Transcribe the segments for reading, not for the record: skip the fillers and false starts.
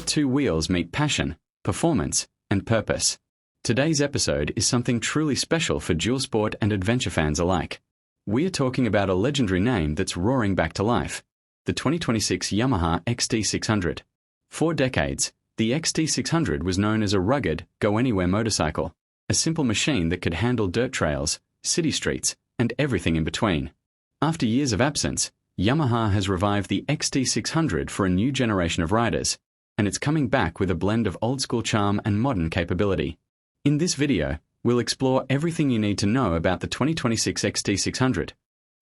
two wheels meet passion, performance, and purpose. Today's episode is something truly special for dual sport and adventure fans alike. We are talking about a legendary name that's roaring back to life, the 2026 Yamaha XT600. For decades, the XT600 was known as a rugged, go-anywhere motorcycle, a simple machine that could handle dirt trails, city streets, and everything in between. After years of absence, Yamaha has revived the XT600 for a new generation of riders, and it's coming back with a blend of old-school charm and modern capability. In this video, we'll explore everything you need to know about the 2026 XT600,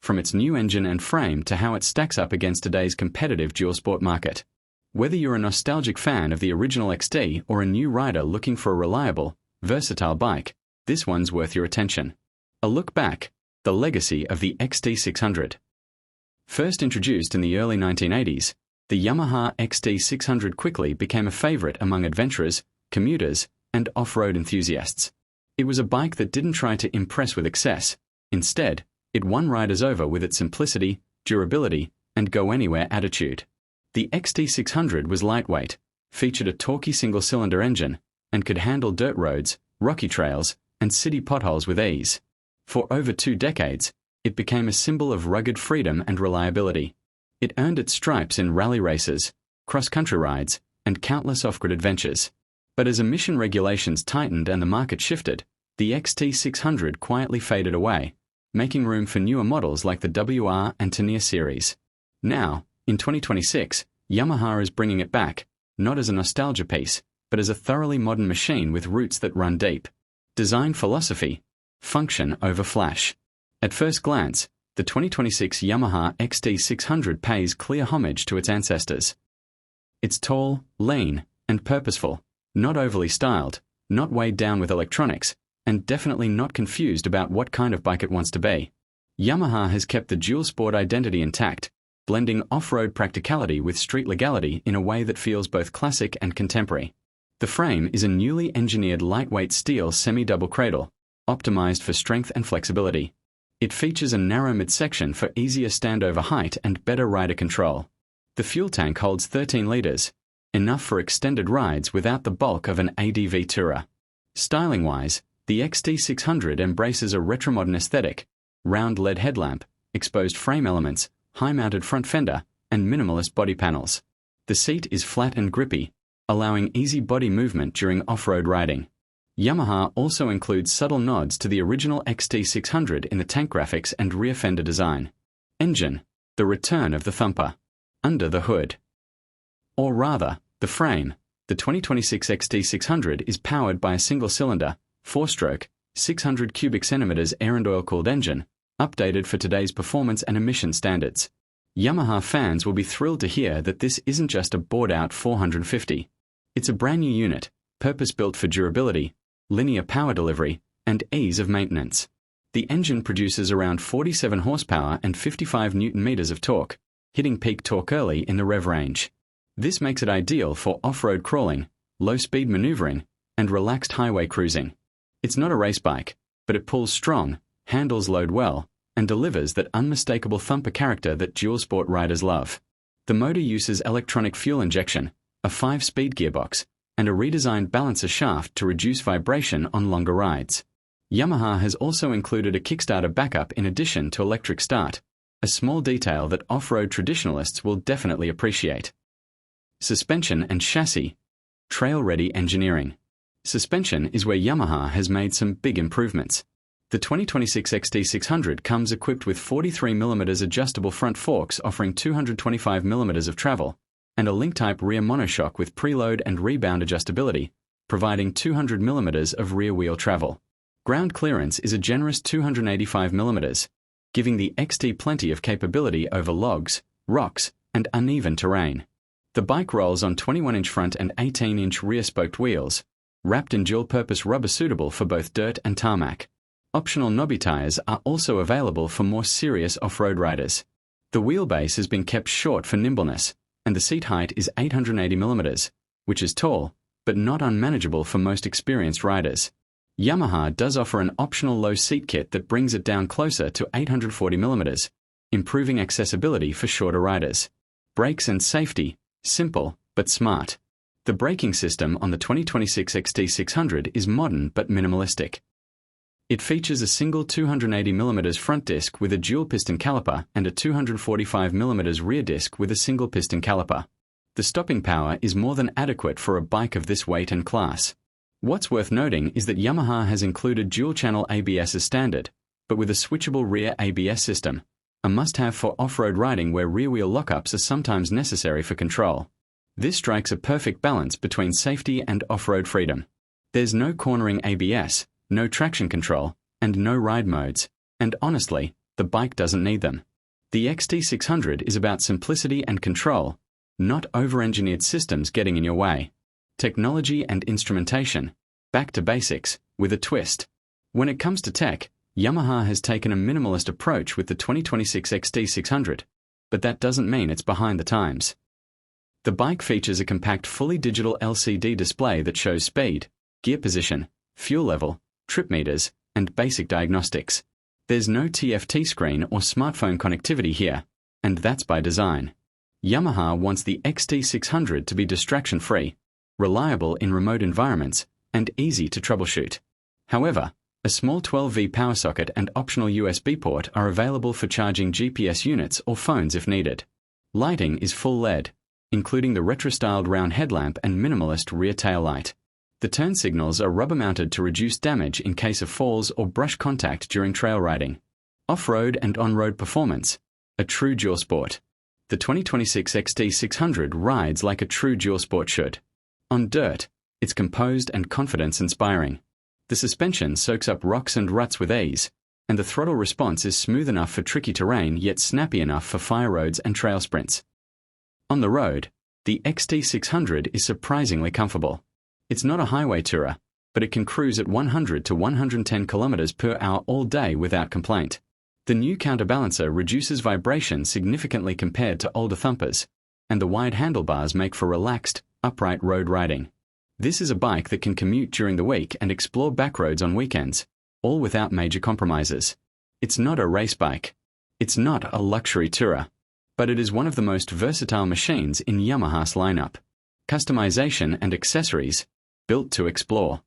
from its new engine and frame to how it stacks up against today's competitive dual sport market. Whether you're a nostalgic fan of the original XT or a new rider looking for a reliable, versatile bike, this one's worth your attention. A look back, the legacy of the XT600. First introduced in the early 1980s, the Yamaha XT600 quickly became a favorite among adventurers, commuters, and off-road enthusiasts. It was a bike that didn't try to impress with excess. Instead, it won riders over with its simplicity, durability, and go-anywhere attitude. The XT600 was lightweight, featured a torquey single-cylinder engine, and could handle dirt roads, rocky trails, and city potholes with ease. For over 2 decades, it became a symbol of rugged freedom and reliability. It earned its stripes in rally races, cross-country rides, and countless off-grid adventures. But as emission regulations tightened and the market shifted, the XT600 quietly faded away, making room for newer models like the WR and Tenere series. Now, in 2026, Yamaha is bringing it back, not as a nostalgia piece, but as a thoroughly modern machine with roots that run deep. Design philosophy: function over flash. At first glance, the 2026 Yamaha XT600 pays clear homage to its ancestors. It's tall, lean, and purposeful, not overly styled, not weighed down with electronics, and definitely not confused about what kind of bike it wants to be. Yamaha has kept the dual sport identity intact, blending off-road practicality with street legality in a way that feels both classic and contemporary. The frame is a newly engineered lightweight steel semi-double cradle, optimized for strength and flexibility. It features a narrow midsection for easier standover height and better rider control. The fuel tank holds 13 liters, enough for extended rides without the bulk of an ADV tourer. Styling-wise, the XT600 embraces a retromodern aesthetic: round LED headlamp, exposed frame elements, high-mounted front fender, and minimalist body panels. The seat is flat and grippy, allowing easy body movement during off-road riding. Yamaha also includes subtle nods to the original XT600 in the tank graphics and rear fender design. Engine: the return of the thumper. Under the hood, or rather, the frame, the 2026 XT600 is powered by a single-cylinder, 4-stroke, 600 cubic centimeters air and oil-cooled engine, updated for today's performance and emission standards. Yamaha fans will be thrilled to hear that this isn't just a bored-out 450. It's a brand new unit, purpose-built for durability, linear power delivery, and ease of maintenance. The engine produces around 47 horsepower and 55 newton-meters of torque, hitting peak torque early in the rev range. This makes it ideal for off-road crawling, low-speed maneuvering, and relaxed highway cruising. It's not a race bike, but it pulls strong, handles load well, and delivers that unmistakable thumper character that dual sport riders love. The motor uses electronic fuel injection, a 5-speed gearbox, and a redesigned balancer shaft to reduce vibration on longer rides. Yamaha has also included a Kickstarter backup in addition to electric start, a small detail that off-road traditionalists will definitely appreciate. Suspension and chassis: trail-ready engineering. Suspension is where Yamaha has made some big improvements. The 2026 XT600 comes equipped with 43mm adjustable front forks offering 225mm of travel, and a link-type rear monoshock with preload and rebound adjustability, providing 200mm of rear wheel travel. Ground clearance is a generous 285mm, giving the XT plenty of capability over logs, rocks, and uneven terrain. The bike rolls on 21-inch front and 18-inch rear-spoked wheels, wrapped in dual-purpose rubber suitable for both dirt and tarmac. Optional knobby tires are also available for more serious off-road riders. The wheelbase has been kept short for nimbleness, and the seat height is 880mm, which is tall, but not unmanageable for most experienced riders. Yamaha does offer an optional low seat kit that brings it down closer to 840mm, improving accessibility for shorter riders. Brakes and safety: simple but smart. The braking system on the 2026 XT600 is modern but minimalistic. It features a single 280mm front disc with a dual-piston caliper and a 245mm rear disc with a single-piston caliper. The stopping power is more than adequate for a bike of this weight and class. What's worth noting is that Yamaha has included dual-channel ABS as standard, but with a switchable rear ABS system, a must-have for off-road riding where rear-wheel lockups are sometimes necessary for control. This strikes a perfect balance between safety and off-road freedom. There's no cornering ABS, no traction control, and no ride modes, and honestly, the bike doesn't need them. The XT600 is about simplicity and control, not over-engineered systems getting in your way. Technology and instrumentation, back to basics, with a twist. When it comes to tech, Yamaha has taken a minimalist approach with the 2026 XT600, but that doesn't mean it's behind the times. The bike features a compact fully digital LCD display that shows speed, gear position, fuel level, trip meters, and basic diagnostics. There's no TFT screen or smartphone connectivity here, and that's by design. Yamaha wants the XT600 to be distraction-free, reliable in remote environments, and easy to troubleshoot. However, a small 12V power socket and optional USB port are available for charging GPS units or phones if needed. Lighting is full LED, including the retro-styled round headlamp and minimalist rear tail light. The turn signals are rubber-mounted to reduce damage in case of falls or brush contact during trail riding. Off-road and on-road performance, a true dual sport. The 2026 XT600 rides like a true dual sport should. On dirt, it's composed and confidence-inspiring. The suspension soaks up rocks and ruts with ease, and the throttle response is smooth enough for tricky terrain yet snappy enough for fire roads and trail sprints. On the road, the XT600 is surprisingly comfortable. It's not a highway tourer, but it can cruise at 100 to 110 km per hour all day without complaint. The new counterbalancer reduces vibration significantly compared to older thumpers, and the wide handlebars make for relaxed, upright road riding. This is a bike that can commute during the week and explore backroads on weekends, all without major compromises. It's not a race bike. It's not a luxury tourer, but it is one of the most versatile machines in Yamaha's lineup. Customization and accessories, built to explore.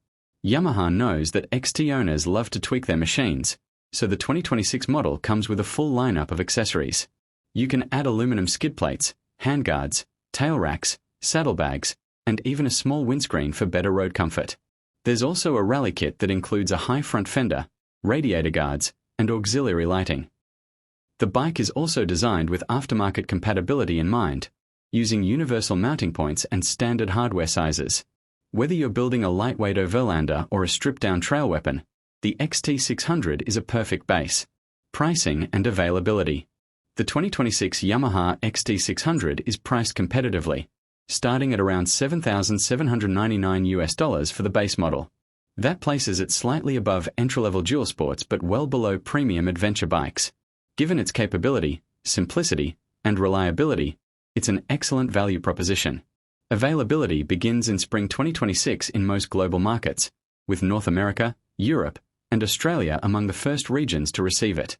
Yamaha knows that XT owners love to tweak their machines, so the 2026 model comes with a full lineup of accessories. You can add aluminum skid plates, handguards, tail racks, saddlebags, and even a small windscreen for better road comfort. There's also a rally kit that includes a high front fender, radiator guards, and auxiliary lighting. The bike is also designed with aftermarket compatibility in mind, using universal mounting points and standard hardware sizes. Whether you're building a lightweight overlander or a stripped-down trail weapon, the XT600 is a perfect base. Pricing and availability. The 2026 Yamaha XT600 is priced competitively, starting at around $7,799 for the base model. That places it slightly above entry-level dual sports but well below premium adventure bikes. Given its capability, simplicity, and reliability, it's an excellent value proposition. Availability begins in spring 2026 in most global markets, with North America, Europe, and Australia among the first regions to receive it.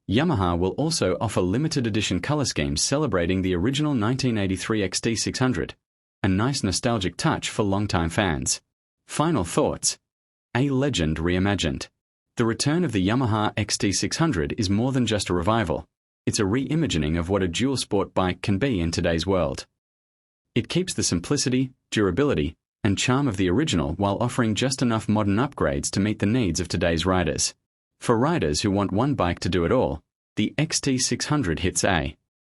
Yamaha will also offer limited edition color schemes celebrating the original 1983 XT600, a nice nostalgic touch for longtime fans. Final thoughts. A legend reimagined. The return of the Yamaha XT600 is more than just a revival. It's a reimagining of what a dual sport bike can be in today's world. It keeps the simplicity, durability, and charm of the original while offering just enough modern upgrades to meet the needs of today's riders. For riders who want one bike to do it all, the XT600 hits A.